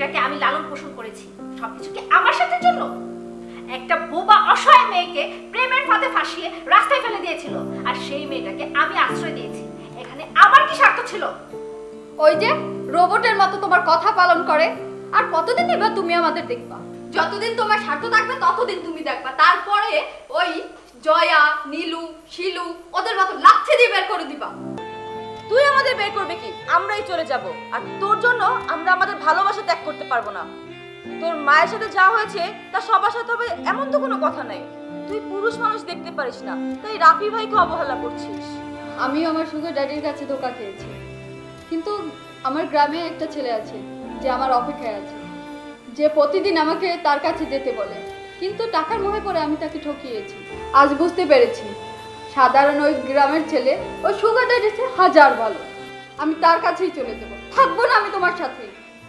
মেয়েটাকে আমি লালন পোষণ করেছি, সবকিছু কি আমার সাথে জন্য? একটা বোবা অসহায় মেয়েকে প্রেমের ফাঁদে ফাঁসিয়ে রাস্তায় ফেলে দিয়েছিল, আর সেই মেয়েটাকে আমি আশ্রয় দিয়েছি। এখানে আমার কি স্বার্থ ছিল? ওই যে রোবটের মতো তোমার কথা পালন করে। আর কতদিন এবার তুমি আমাদের দেখবা? যতদিন তোমার স্বার্থ থাকবে ততদিন তুমি দেখবা, তারপরে ওই জয়া, নীলু, শিলু ওদের মতো লাচ্ছি দিয়ে বের করে দিবা। তুই আমাদের বের করবে কি? আমরাই চলে যাব। আর তোর জন্য আমরা আমাদের ভালোবাসা ত্যাগ করতে পারবো না। তোর মায়ের সাথে যা হয়েছে তা সবার সাথে হবে এমন তো কোনো কথা নাই। তুই পুরুষ মানুষ দেখতে পারিস না, তাই রাফি ভাইকে অবহেলা করছিস। আমিও আমার সুগার ড্যাডির কাছে ধোকা খেয়েছি, কিন্তু আমার গ্রামে একটা ছেলে আছে যে আমার অপেক্ষায় আছে, যে প্রতিদিন আমাকে তার কাছে যেতে বলে, কিন্তু টাকার মোহে পড়ে আমি তাকে ঠকিয়েছি। আজ বুঝতে পেরেছি সাধারণ ওই গ্রামের ছেলে ওই সুগার ড্যাডির চেয়ে হাজার ভালো। আমি তার কাছেই চলে যাবো, থাকবো না আমি তোমার সাথে।